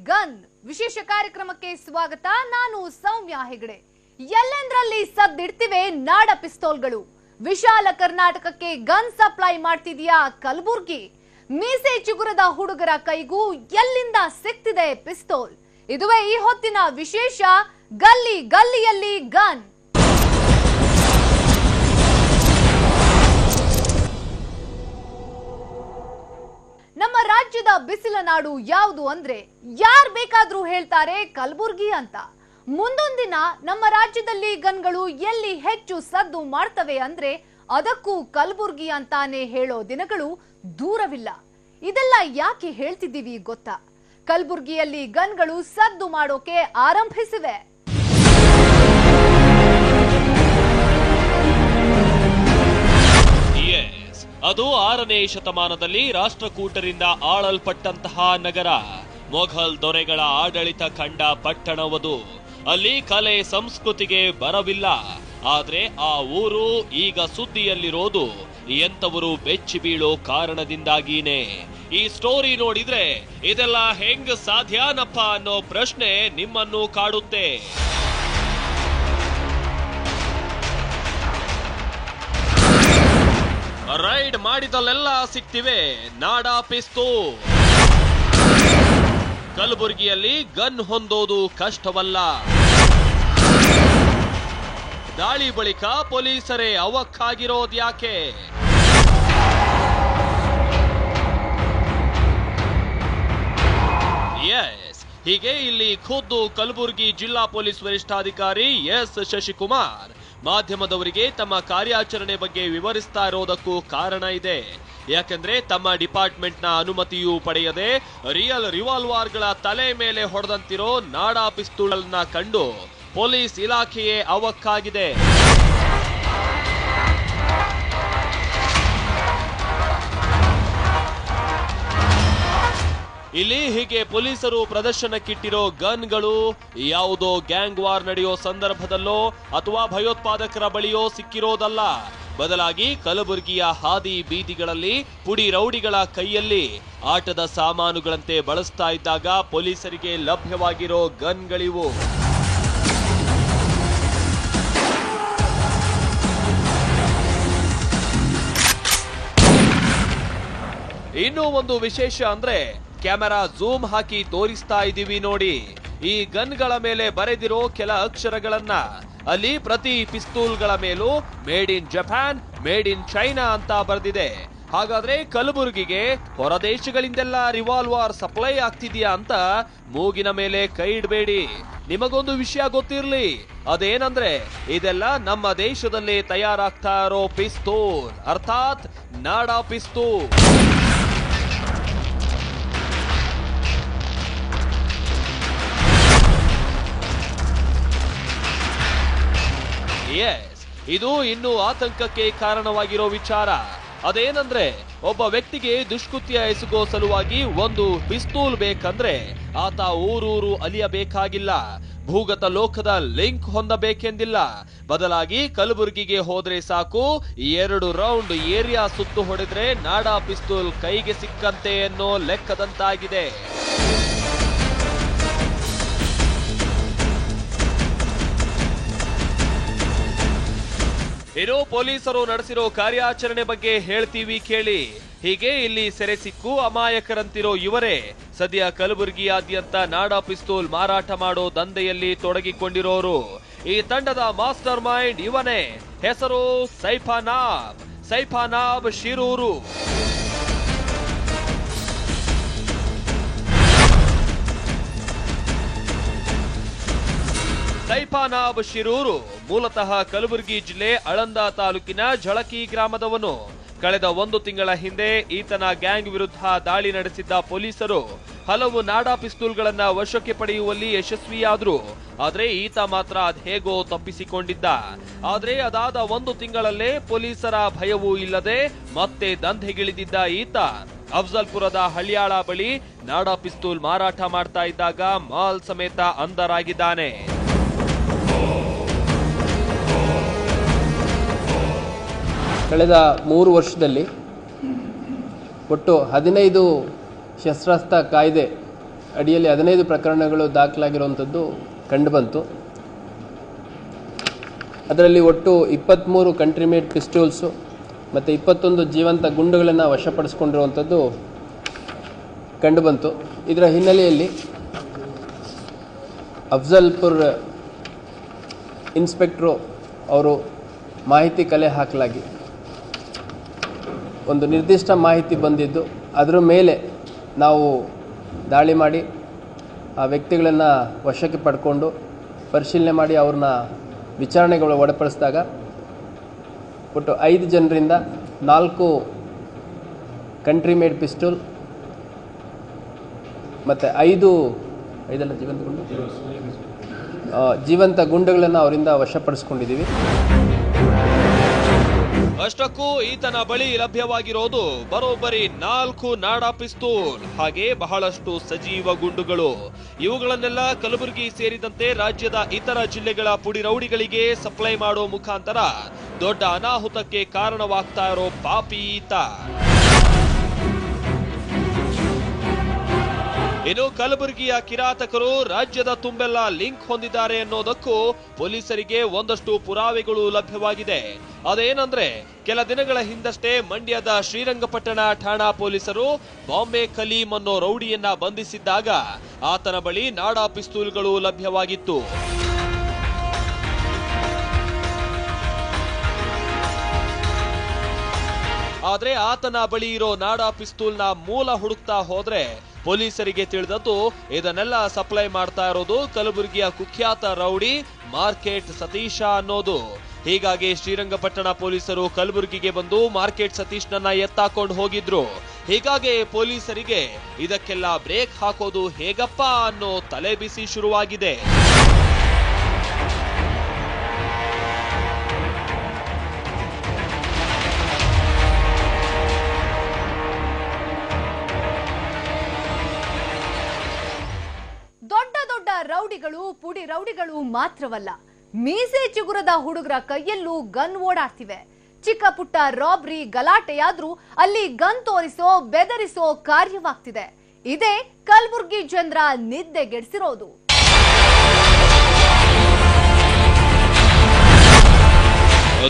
Gun ವಿಶೇಷ ಕಾರ್ಯಕ್ರಮಕ್ಕೆ ಸ್ವಾಗತ. ನಾನು ಸೌಮ್ಯ ಹೆಗಡೆ. ಎಲ್ಲೆಂದರಲ್ಲಿ ಸದ್ದಿಡ್ತಿವೆ ನಾಡ ಪಿಸ್ತೂಲ್ಗಳು. ವಿಶಾಲ ಕರ್ನಾಟಕಕ್ಕೆ ಗನ್ ಸಪ್ಲೈ ಮಾಡ್ತಿದ್ಯಾ ಕಲಬುರ್ಗಿ? ಮೀಸೆ ಚಿಗುರದ ಹುಡುಗರ ಕೈಗೂ ಎಲ್ಲಿಂದ ಸಿಕ್ತಿದೆ ಪಿಸ್ತೂಲ್? ಇದುವೇ ಈ ಹೊತ್ತಿನ ವಿಶೇಷ. ಗಲ್ಲಿ ಗಲ್ಲಿಯಲ್ಲಿ ಗನ್. ನಮ್ಮ ರಾಜ್ಯದ ಬಿಸಿಲ ನಾಡು ಯಾವುದು ಅಂದ್ರೆ ಯಾರು ಬೇಕಾದ್ರೂ ಹೇಳ್ತಾರೆ ಕಲಬುರ್ಗಿ ಅಂತ. ಮುಂದೊಂದು ದಿನ ನಮ್ಮ ರಾಜ್ಯದಲ್ಲಿ ಗನ್ಗಳು ಎಲ್ಲಿ ಹೆಚ್ಚು ಸದ್ದು ಮಾಡ್ತವೆ ಅಂದ್ರೆ ಅದಕ್ಕೂ ಕಲಬುರ್ಗಿ ಅಂತಾನೆ ಹೇಳೋ ದಿನಗಳು ದೂರವಿಲ್ಲ. ಇದೆಲ್ಲ ಯಾಕೆ ಹೇಳ್ತಿದ್ದೀವಿ ಗೊತ್ತಾ? ಕಲಬುರ್ಗಿಯಲ್ಲಿ ಗನ್ಗಳು ಸದ್ದು ಮಾಡೋಕೆ ಆರಂಭಿಸಿವೆ. ಅದು 6ನೇ ಶತಮಾನದಲ್ಲಿ ರಾಷ್ಟ್ರಕೂಟರಿಂದ ಆಳಲ್ಪಟ್ಟಂತಹ ನಗರ. ಮೊಘಲ್ ದೊರೆಗಳ ಆಡಳಿತ ಕಂಡ ಪಟ್ಟಣವದು. ಅಲ್ಲಿ ಕಲೆ ಸಂಸ್ಕೃತಿಗೆ ಬರವಿಲ್ಲ. ಆದ್ರೆ ಆ ಊರು ಈಗ ಸುದ್ದಿಯಲ್ಲಿರೋದು ಎಂತವರು ಬೆಚ್ಚಿ ಬೀಳೋ ಕಾರಣದಿಂದಾಗಿನೇ. ಈ ಸ್ಟೋರಿ ನೋಡಿದ್ರೆ ಇದೆಲ್ಲ ಹೆಂಗ್ ಸಾಧ್ಯನಪ್ಪ ಅನ್ನೋ ಪ್ರಶ್ನೆ ನಿಮ್ಮನ್ನು ಕಾಡುತ್ತೆ. ರೈಡ್ ಮಾಡಿದಲ್ಲೆಲ್ಲ ಸಿಕ್ತಿವೆ ನಾಡ ಪಿಸ್ತೂಲ್. ಕಲಬುರ್ಗಿಯಲ್ಲಿ ಗನ್ ಹೊಂದೋದು ಕಷ್ಟವಲ್ಲ. ದಾಳಿ ಬಳಿಕ ಪೊಲೀಸರೇ ಅವಕ್ಕಾಗಿರೋದ್ಯಾಕೆ? ಹೀಗೆ ಇಲ್ಲಿ ಖುದ್ದು ಕಲಬುರ್ಗಿ ಜಿಲ್ಲಾ ಪೊಲೀಸ್ ವರಿಷ್ಠಾಧಿಕಾರಿ ಎಸ್ ಶಶಿಕುಮಾರ್ ಮಾಧ್ಯಮದವರಿಗೆ ತಮ್ಮ ಕಾರ್ಯಾಚರಣೆ ಬಗ್ಗೆ ವಿವರಿಸ್ತಾ ಇರೋದಕ್ಕೂ ಕಾರಣ ಇದೆ. ಯಾಕಂದ್ರೆ ತಮ್ಮ ಡಿಪಾರ್ಟ್ಮೆಂಟ್ನ ಅನುಮತಿಯೂ ಪಡೆಯದೆ ರಿಯಲ್ ರಿವಾಲ್ವಾರ್ಗಳ ತಲೆ ಮೇಲೆ ಹೊಡೆದಂತಿರೋ ನಾಡಾ ಪಿಸ್ತೂಲ್ನ ಕಂಡು ಪೊಲೀಸ್ ಇಲಾಖೆಯೇ ಅವಕ್ಕಾಗಿದೆ. ಇಲ್ಲಿ ಹೀಗೆ ಪೊಲೀಸರು ಪ್ರದರ್ಶನಕ್ಕಿಟ್ಟಿರೋ ಗನ್ಗಳು ಯಾವುದೋ ಗ್ಯಾಂಗ್ ವಾರ್ ನಡೆಯೋ ಸಂದರ್ಭದಲ್ಲೋ ಅಥವಾ ಭಯೋತ್ಪಾದಕರ ಬಳಿಯೋ ಸಿಕ್ಕಿರೋದಲ್ಲ. ಬದಲಾಗಿ ಕಲಬುರ್ಗಿಯ ಹಾದಿ ಬೀದಿಗಳಲ್ಲಿ ಪುಡಿ ರೌಡಿಗಳ ಕೈಯಲ್ಲಿ ಆಟದ ಸಾಮಾನುಗಳಂತೆ ಬಳಸ್ತಾ ಇದ್ದಾಗ ಪೊಲೀಸರಿಗೆ ಲಭ್ಯವಾಗಿರೋ ಗನ್ಗಳಿವು. ಇನ್ನೂ ಒಂದು ವಿಶೇಷ ಅಂದ್ರೆ ಕ್ಯಾಮೆರಾ ಝೂಮ್ ಹಾಕಿ ತೋರಿಸ್ತಾ ಇದೀವಿ ನೋಡಿ. ಈ ಗನ್ಗಳ ಮೇಲೆ ಬರೆದಿರೋ ಕೆಲ ಅಕ್ಷರಗಳನ್ನ. ಅಲ್ಲಿ ಪ್ರತಿ ಪಿಸ್ತೂಲ್ಗಳ ಮೇಲೂ made in Japan, made in China ಅಂತ ಬರೆದಿದೆ. ಹಾಗಾದ್ರೆ ಕಲಬುರ್ಗಿಗೆ ಹೊರದೇಶಗಳಿಂದೆಲ್ಲ ರಿವಾಲ್ವಾರ್ ಸಪ್ಲೈ ಆಗ್ತಿದ್ಯಾ ಅಂತ ಮೂಗಿನ ಮೇಲೆ ಕೈ ಇಡಬೇಡಿ. ನಿಮಗೊಂದು ವಿಷಯ ಗೊತ್ತಿರ್ಲಿ, ಅದೇನಂದ್ರೆ ಇದೆಲ್ಲ ನಮ್ಮ ದೇಶದಲ್ಲೇ ತಯಾರಾಗ್ತಾ ಇರೋ ಪಿಸ್ತೂಲ್, ಅರ್ಥಾತ್ ನಾಡಾ ಪಿಸ್ತೂಲ್. ಇದು ಇನ್ನೂ ಆತಂಕಕ್ಕೆ ಕಾರಣವಾಗಿರೋ ವಿಚಾರ. ಅದೇನಂದ್ರೆ ಒಬ್ಬ ವ್ಯಕ್ತಿಗೆ ದುಷ್ಕೃತ್ಯ ಎಸಗೋ ಸಲುವಾಗಿ ಒಂದು ಪಿಸ್ತೂಲ್ ಬೇಕಂದ್ರೆ ಆತ ಊರೂರು ಅಲಿಯಬೇಕಾಗಿಲ್ಲ, ಭೂಗತ ಲೋಕದ ಲಿಂಕ್ ಹೊಂದಬೇಕೆಂದಿಲ್ಲ. ಬದಲಾಗಿ ಕಲಬುರ್ಗಿಗೆ ಹೋದ್ರೆ ಸಾಕು, 2 ರೌಂಡ್ ಏರಿಯಾ ಸುತ್ತು ಹೊಡೆದ್ರೆ ನಾಡಾ ಪಿಸ್ತೂಲ್ ಕೈಗೆ ಸಿಕ್ಕಂತೆ ಅನ್ನೋ ಲೆಕ್ಕದಂತಾಗಿದೆ. ಇನ್ನು ಪೊಲೀಸರು ನಡೆಸಿರೋ ಕಾರ್ಯಾಚರಣೆ ಬಗ್ಗೆ ಹೇಳ್ತೀವಿ ಕೇಳಿ. ಹೀಗೆ ಇಲ್ಲಿ ಸೆರೆ ಸಿಕ್ಕು ಅಮಾಯಕರಂತಿರೋ ಇವರೇ ಸದ್ಯ ಕಲಬುರ್ಗಿಯಾದ್ಯಂತ ನಾಡಾ ಪಿಸ್ತೂಲ್ ಮಾರಾಟ ಮಾಡೋ ದಂಧೆಯಲ್ಲಿ ತೊಡಗಿಕೊಂಡಿರೋರು. ಈ ತಂಡದ ಮಾಸ್ಟರ್ ಮೈಂಡ್ ಇವನೇ. ಹೆಸರು ಸೈಫಾನಾಬ್ ಶಿರೂರು. ಸೈಫಾನಾಬ್ ಶಿರೂರು ಮೂಲತಃ ಕಲಬುರಗಿ ಜಿಲ್ಲೆ ಆಳಂದ ತಾಲೂಕಿನ ಝಳಕಿ ಗ್ರಾಮದವನು. ಕಳೆದ 1 ತಿಂಗಳ ಹಿಂದೆ ಈತನ ಗ್ಯಾಂಗ್ ವಿರುದ್ಧ ದಾಳಿ ನಡೆಸಿದ್ದ ಪೊಲೀಸರು ಹಲವು ನಾಡಾ ಪಿಸ್ತೂಲ್ಗಳನ್ನ ವಶಕ್ಕೆ ಪಡೆಯುವಲ್ಲಿ ಯಶಸ್ವಿಯಾದ್ರು. ಆದ್ರೆ ಈತ ಮಾತ್ರ ಅದೇಗೋ ತಪ್ಪಿಸಿಕೊಂಡಿದ್ದ. ಆದ್ರೆ ಅದಾದ 1 ತಿಂಗಳಲ್ಲೇ ಪೊಲೀಸರ ಭಯವೂ ಇಲ್ಲದೆ ಮತ್ತೆ ದಂಧೆಗಿಳಿದಿದ್ದ ಈತ ಅಫ್ಜಲ್ಪುರದ ಹಳ್ಯಾಳ ಬಳಿ ನಾಡಾ ಪಿಸ್ತೂಲ್ ಮಾರಾಟ ಮಾಡ್ತಾ ಇದ್ದಾಗ ಮಾಲ್ ಸಮೇತ ಅಂಧರಾಗಿದ್ದಾನೆ. ಕಳೆದ 3 ವರ್ಷದಲ್ಲಿ ಒಟ್ಟು 15 ಶಸ್ತ್ರಾಸ್ತ್ರ ಕಾಯ್ದೆ ಅಡಿಯಲ್ಲಿ 15 ಪ್ರಕರಣಗಳು ದಾಖಲಾಗಿರುವಂಥದ್ದು ಕಂಡುಬಂತು. ಅದರಲ್ಲಿ ಒಟ್ಟು 23 ಕಂಟ್ರಿ ಮೇಡ್ ಪಿಸ್ಟೂಲ್ಸು ಮತ್ತು 21 ಜೀವಂತ ಗುಂಡುಗಳನ್ನು ವಶಪಡಿಸಿಕೊಂಡಿರುವಂಥದ್ದು ಕಂಡುಬಂತು. ಇದರ ಹಿನ್ನೆಲೆಯಲ್ಲಿ ಅಫ್ಜಲ್ಪುರ್ ಇನ್ಸ್ಪೆಕ್ಟ್ರು ಅವರು ಮಾಹಿತಿ ಕಲೆ ಹಾಕಲಾಗಿ ಒಂದು ನಿರ್ದಿಷ್ಟ ಮಾಹಿತಿ ಬಂದಿದ್ದು ಅದರ ಮೇಲೆ ನಾವು ದಾಳಿ ಮಾಡಿ ಆ ವ್ಯಕ್ತಿಗಳನ್ನು ವಶಕ್ಕೆ ಪಡ್ಕೊಂಡು ಪರಿಶೀಲನೆ ಮಾಡಿ ಅವ್ರನ್ನ ವಿಚಾರಣೆಗಳು ಒಳಪಡಿಸಿದಾಗ ಒಟ್ಟು 5 ಜನರಿಂದ 4 ಕಂಟ್ರಿ ಮೇಡ್ ಪಿಸ್ಟೂಲ್ ಮತ್ತು 5 ಜೀವಂತ ಗುಂಡುಗಳನ್ನು ಅವರಿಂದ ವಶಪಡಿಸ್ಕೊಂಡಿದ್ದೀವಿ. ಅಷ್ಟಕ್ಕೂ ಈತನ ಬಳಿ ಲಭ್ಯವಾಗಿರೋದು ಬರೋಬ್ಬರಿ 4 ನಾಡಾ ಪಿಸ್ತೂಲ್, ಹಾಗೆ ಬಹಳಷ್ಟು ಸಜೀವ ಗುಂಡುಗಳು. ಇವುಗಳನ್ನೆಲ್ಲ ಕಲಬುರಗಿ ಸೇರಿದಂತೆ ರಾಜ್ಯದ ಇತರ ಜಿಲ್ಲೆಗಳ ಪುಡಿ ರೌಡಿಗಳಿಗೆ ಸಪ್ಲೈ ಮಾಡೋ ಮುಖಾಂತರ ದೊಡ್ಡ ಅನಾಹುತಕ್ಕೆ ಕಾರಣವಾಗ್ತಾ ಇರೋ ಪಾಪಿ ಈತ. ಇನ್ನು ಕಲಬುರಗಿಯ ಕಿರಾತಕರು ರಾಜ್ಯದ ತುಂಬೆಲ್ಲ ಲಿಂಕ್ ಹೊಂದಿದ್ದಾರೆ ಅನ್ನೋದಕ್ಕೂ ಪೊಲೀಸರಿಗೆ ಒಂದಷ್ಟು ಪುರಾವೆಗಳು ಲಭ್ಯವಾಗಿದೆ. ಅದೇನಂದ್ರೆ, ಕೆಲ ದಿನಗಳ ಹಿಂದಷ್ಟೇ ಮಂಡ್ಯದ ಶ್ರೀರಂಗಪಟ್ಟಣ ಠಾಣಾ ಪೊಲೀಸರು ಬಾಂಬೆ ಕಲೀಂ ಅನ್ನೋ ರೌಡಿಯನ್ನ ಬಂಧಿಸಿದ್ದಾಗ ಆತನ ಬಳಿ ನಾಡಾ ಪಿಸ್ತೂಲ್ಗಳು ಲಭ್ಯವಾಗಿತ್ತು. ಆದ್ರೆ ಆತನ ಬಳಿ ಇರೋ ನಾಡಾ ಪಿಸ್ತೂಲ್ನ ಮೂಲ ಹುಡುಕ್ತಾ ಹೋದ್ರೆ ಪೊಲೀಸರಿಗೆ ತಿಳಿದದ್ದು ಇದನ್ನೆಲ್ಲ ಸಪ್ಲೈ ಮಾಡ್ತಾ ಇರೋದು ಕಲಬುರಗಿಯ ಕುಖ್ಯಾತ ರೌಡಿ ಮಾರ್ಕೆಟ್ ಸತೀಶ ಅನ್ನೋದು. ಹೀಗಾಗಿ ಶ್ರೀರಂಗಪಟ್ಟಣ ಪೊಲೀಸರು ಕಲಬುರಗಿಗೆ ಬಂದು ಮಾರ್ಕೆಟ್ ಸತೀಶ್ನನ್ನ ಎತ್ತಾಕೊಂಡು ಹೋಗಿದ್ರು. ಹೀಗಾಗಿ ಪೊಲೀಸರಿಗೆ ಇದಕ್ಕೆಲ್ಲ ಬ್ರೇಕ್ ಹಾಕೋದು ಹೇಗಪ್ಪ ಅನ್ನೋ ತಲೆಬಿಸಿ ಶುರುವಾಗಿದೆ. ದೊಡ್ಡ ದೊಡ್ಡ ರೌಡಿಗಳು ಪುಡಿ ರೌಡಿಗಳು ಮಾತ್ರವಲ್ಲ, ಮೀಸೆ ಚಿಗುರದ ಹುಡುಗರ ಕೈಯಲ್ಲೂ ಗನ್ ಓಡಾಡ್ತಿವೆ. ಚಿಕ್ಕ ಪುಟ್ಟ ರಾಬ್ರಿ ಗಲಾಟೆಯಾದ್ರೂ ಅಲ್ಲಿ ಗನ್ ತೋರಿಸೋ ಬೆದರಿಸೋ ಕಾರ್ಯವಾಗ್ತಿದೆ. ಇದೇ ಕಲಬುರ್ಗಿ ಜನರ ನಿದ್ದೆಗೆಡಿಸಿರೋದು.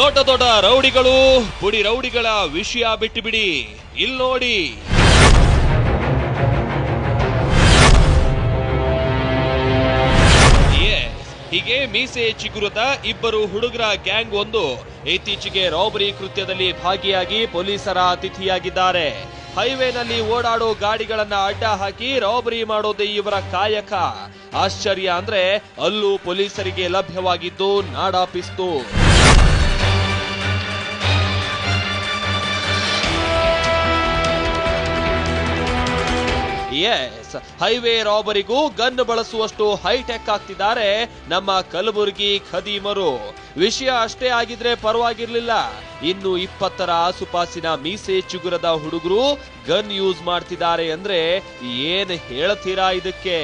ದೊಡ್ಡ ದೊಡ್ಡ ರೌಡಿಗಳು ಪುಡಿ ರೌಡಿಗಳ ವಿಷಯ ಬಿಟ್ಟು ಬಿಡಿ, ಇಲ್ಲಿ ನೋಡಿ. ಹೀಗೆ ಮೀಸೆ ಚಿಗುರದ ಇಬ್ಬರು ಹುಡುಗರ ಗ್ಯಾಂಗ್ ಒಂದು ಇತ್ತೀಚೆಗೆ ರಾಬರಿ ಕೃತ್ಯದಲ್ಲಿ ಭಾಗಿಯಾಗಿ ಪೊಲೀಸರ ಅತಿಥಿಯಾಗಿದ್ದಾರೆ. ಹೈವೇನಲ್ಲಿ ಓಡಾಡೋ ಗಾಡಿಗಳನ್ನ ಅಡ್ಡ ಹಾಕಿ ರಾಬರಿ ಮಾಡೋದೇ ಇವರ ಕಾಯಕ. ಆಶ್ಚರ್ಯ ಅಂದ್ರೆ ಅಲ್ಲೂ ಪೊಲೀಸರಿಗೆ ಲಭ್ಯವಾಗಿದ್ದು ನಾಡಾ ಪಿಸ್ತೂಲ್. ಎಸ್, ಹೈವೇ ರಾಬರಿಗೂ ಗನ್ ಬಳಸುವಷ್ಟು ಹೈಟೆಕ್ ಆಗ್ತಿದ್ದಾರೆ ನಮ್ಮ ಕಲಬುರಗಿ ಖದೀಮರು. ವಿಷಯ ಅಷ್ಟೇ ಆಗಿದ್ರೆ ಪರವಾಗಿರ್ಲಿಲ್ಲ, ಇನ್ನು 20ರ ಆಸುಪಾಸಿನ ಮೀಸೆ ಚಿಗುರದ ಹುಡುಗರು ಗನ್ ಯೂಸ್ ಮಾಡ್ತಿದ್ದಾರೆ ಅಂದ್ರೆ ಏನ್ ಹೇಳ್ತೀರಾ ಇದಕ್ಕೆ?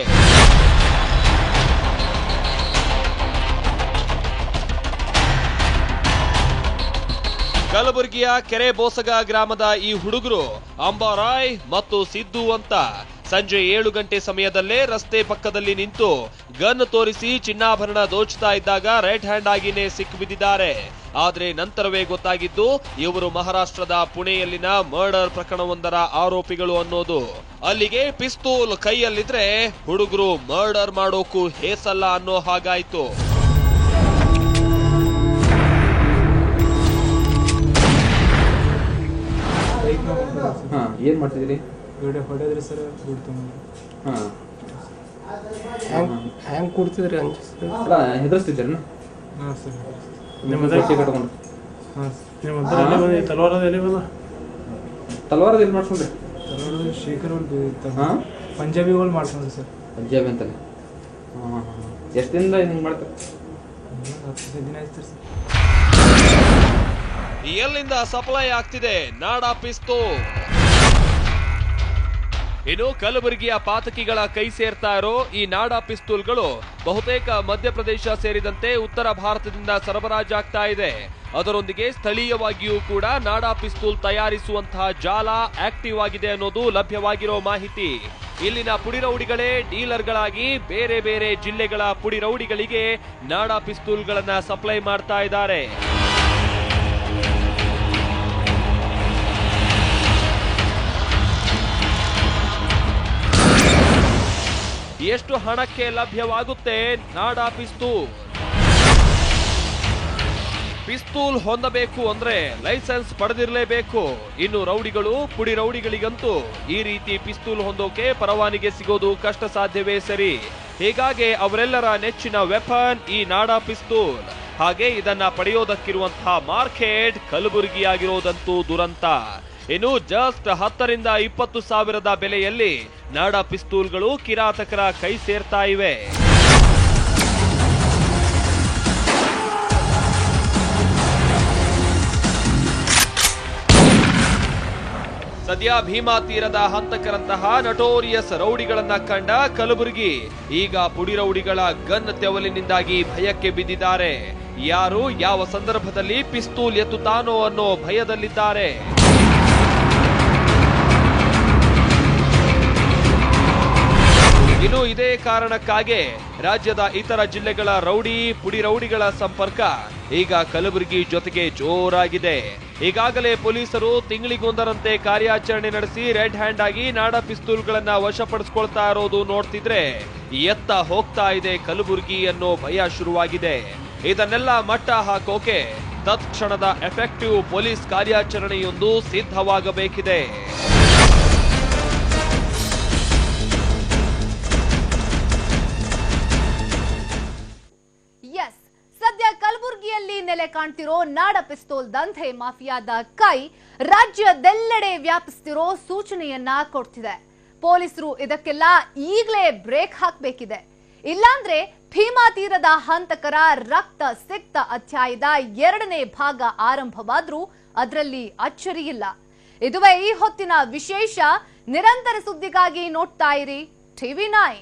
ಕಲಬುರಗಿಯ ಕೆರೆ ಬೋಸಗ ಗ್ರಾಮದ ಈ ಹುಡುಗರು ಅಂಬಾರಾಯ್ ಮತ್ತು ಸಿದ್ದು ಅಂತ ಸಂಜೆ 7 ಗಂಟೆ ಸಮಯದಲ್ಲೇ ರಸ್ತೆ ಪಕ್ಕದಲ್ಲಿ ನಿಂತು ಗನ್ ತೋರಿಸಿ ಚಿನ್ನಾಭರಣ ದೋಚ್ತಾ ಇದ್ದಾಗ ರೈಟ್ ಹ್ಯಾಂಡ್ ಆಗಿನೇ ಸಿಕ್ಕಿಬಿದ್ದಿದ್ದಾರೆ. ಆದ್ರೆ ನಂತರವೇ ಗೊತ್ತಾಗಿದ್ದು ಇವರು ಮಹಾರಾಷ್ಟ್ರದ ಪುಣೆಯಲ್ಲಿನ ಮರ್ಡರ್ ಪ್ರಕರಣವೊಂದರ ಆರೋಪಿಗಳು ಅನ್ನೋದು. ಅಲ್ಲಿಗೆ ಪಿಸ್ತೂಲ್ ಕೈಯಲ್ಲಿದ್ರೆ ಹುಡುಗರು ಮರ್ಡರ್ ಮಾಡೋಕು ಹೇಸಲ್ಲ ಅನ್ನೋ ಹಾಗಾಯ್ತು. ಏನ್ ಮಾಡ್ತಿದ್ರಿ? ಹೊಡೆದ್ರಿ ಸರ್, ದುಡ್ಡು ಹ್ಯಾಂಗ್ ಕೊಡ್ತಿದ್ರಿ ಹೆದರ್ಸ್ತಿದ್ದೀರ? ಹಾಂ ಸರ್. ತಲವಾರದ ಎಲ್ಲಿ ಮಾಡ್ಕೊಂಡ್ರಿ? ತಲವಾರದ ಶೇಖರ್ ಪಂಜಾಬಿಗಳು ಮಾಡ್ಕೊಂಡ್ರಿ ಸರ್. ಪಂಜಾಬಿ ಅಂತಲೇ? ಎಷ್ಟು ದಿನದ ಹಿಂಗೆ ಮಾಡ್ತಾರೆ? 10 ದಿನ ಆಯ್ತು ಸರ್. ಎಲ್ಲಿಂದ ಸಪ್ಲೈ ಆಗ್ತಿದೆ ನಾಡಾ ಪಿಸ್ತೂಲ್? ಇನ್ನು ಕಲಬುರಗಿಯ ಪಾತಕಿಗಳ ಕೈ ಸೇರ್ತಾ ಇರೋ ಈ ನಾಡಾ ಪಿಸ್ತೂಲ್ಗಳು ಬಹುತೇಕ ಮಧ್ಯಪ್ರದೇಶ ಸೇರಿದಂತೆ ಉತ್ತರ ಭಾರತದಿಂದ ಸರಬರಾಜಾಗ್ತಾ ಇದೆ. ಅದರೊಂದಿಗೆ ಸ್ಥಳೀಯವಾಗಿಯೂ ಕೂಡ ನಾಡಾ ಪಿಸ್ತೂಲ್ ತಯಾರಿಸುವಂತಹ ಜಾಲ ಆಕ್ಟಿವ್ ಆಗಿದೆ ಅನ್ನೋದು ಲಭ್ಯವಾಗಿರೋ ಮಾಹಿತಿ. ಇಲ್ಲಿನ ಪುಡಿರೌಡಿಗಳೇ ಡೀಲರ್ಗಳಾಗಿ ಬೇರೆ ಬೇರೆ ಜಿಲ್ಲೆಗಳ ಪುಡಿರೌಡಿಗಳಿಗೆ ನಾಡಾ ಪಿಸ್ತೂಲ್ಗಳನ್ನ ಸಪ್ಲೈ ಮಾಡ್ತಾ ಇದ್ದಾರೆ. ಎಷ್ಟು ಹಣಕ್ಕೆ ಲಭ್ಯವಾಗುತ್ತೆ ನಾಡಾ ಪಿಸ್ತೂಲ್? ಪಿಸ್ತೂಲ್ ಹೊಂದಬೇಕು ಅಂದ್ರೆ ಲೈಸೆನ್ಸ್ ಪಡೆದಿರಲೇಬೇಕು. ಇನ್ನು ರೌಡಿಗಳು ಪುಡಿ ರೌಡಿಗಳಿಗಂತೂ ಈ ರೀತಿ ಪಿಸ್ತೂಲ್ ಹೊಂದೋಕೆ ಪರವಾನಗಿ ಸಿಗೋದು ಕಷ್ಟ ಸಾಧ್ಯವೇ ಸರಿ. ಹೀಗಾಗಿ ಅವರೆಲ್ಲರ ನೆಚ್ಚಿನ ವೆಪನ್ ಈ ನಾಡಾ ಪಿಸ್ತೂಲ್. ಹಾಗೆ ಇದನ್ನ ಪಡೆಯೋದಕ್ಕಿರುವಂತಹ ಮಾರ್ಕೆಟ್ ಕಲಬುರಗಿಯಾಗಿರೋದಂತೂ ದುರಂತ. ಇನ್ನು ಜಸ್ಟ್ 10 ರಿಂದ 20 ಸಾವಿರದ ಬೆಲೆಯಲ್ಲಿ ನಾಡಾ ಪಿಸ್ತೂಲ್ಗಳು ಕಿರಾತಕರ ಕೈ ಸೇರ್ತಾ ಇವೆ. ಸದ್ಯ ಭೀಮಾ ತೀರದ ಹಂತಕರಂತಹ ನಟೋರಿಯಸ್ ರೌಡಿಗಳನ್ನ ಕಂಡ ಕಲಬುರಗಿ ಈಗ ಪುಡಿ ರೌಡಿಗಳ ಗನ್ ತೆವಲಿನಿಂದಾಗಿ ಭಯಕ್ಕೆ ಬಿದ್ದಿದ್ದಾರೆ. ಯಾರು ಯಾವ ಸಂದರ್ಭದಲ್ಲಿ ಪಿಸ್ತೂಲ್ ಎತ್ತುತ್ತಾನೋ ಅನ್ನೋ ಭಯದಲ್ಲಿದ್ದಾರೆ. ಇನ್ನು ಇದೇ ಕಾರಣಕ್ಕಾಗಿ ರಾಜ್ಯದ ಇತರ ಜಿಲ್ಲೆಗಳ ರೌಡಿ ಪುಡಿ ರೌಡಿಗಳ ಸಂಪರ್ಕ ಈಗ ಕಲಬುರಗಿ ಜೊತೆಗೆ ಜೋರಾಗಿದೆ. ಈಗಾಗಲೇ ಪೊಲೀಸರು ತಿಂಗಳಿಗೊಂದರಂತೆ ಕಾರ್ಯಾಚರಣೆ ನಡೆಸಿ ರೆಡ್ ಹ್ಯಾಂಡ್ ಆಗಿ ನಾಡಾ ಪಿಸ್ತೂಲ್ಗಳನ್ನ ವಶಪಡಿಸಿಕೊಳ್ತಾ ಇರೋದು ನೋಡ್ತಿದ್ರೆ ಎತ್ತ ಹೋಗ್ತಾ ಇದೆ ಕಲಬುರಗಿ ಅನ್ನೋ ಭಯ ಶುರುವಾಗಿದೆ. ಇದನ್ನೆಲ್ಲ ಮಟ್ಟ ಹಾಕೋಕೆ ತತ್ಕ್ಷಣದ ಎಫೆಕ್ಟಿವ್ ಪೊಲೀಸ್ ಕಾರ್ಯಾಚರಣೆಯೊಂದು ಸಿದ್ಧವಾಗಬೇಕಿದೆ. ಸದ್ಯ ಕಲಬುರಗಿಯಲ್ಲಿ ನೆಲೆ ಕಾಣ್ತಿರೋ ನಾಡಾ ಪಿಸ್ತೂಲ್ ದಂಧೆ ಮಾಫಿಯಾದ ಕೈ ರಾಜ್ಯದೆಲ್ಲೆಡೆ ವ್ಯಾಪಿಸ್ತಿರೋ ಸೂಚನೆಯನ್ನ ಕೊಡ್ತಿದೆ. ಪೊಲೀಸರು ಇದಕ್ಕೆಲ್ಲ ಈಗಲೇ ಬ್ರೇಕ್ ಹಾಕಬೇಕಿದೆ. ಇಲ್ಲಾಂದ್ರೆ ಭೀಮಾ ತೀರದ ಹಂತಕರ ರಕ್ತ ಸಿಕ್ತ ಅಧ್ಯಾಯದ 2ನೇ ಭಾಗ ಆರಂಭವಾದ್ರೂ ಅದರಲ್ಲಿ ಅಚ್ಚರಿಯಿಲ್ಲ. ಇದುವೇ ಈ ಹೊತ್ತಿನ ವಿಶೇಷ. ನಿರಂತರ ಸುದ್ದಿಗಾಗಿ ನೋಡ್ತಾ ಇರಿ TV9.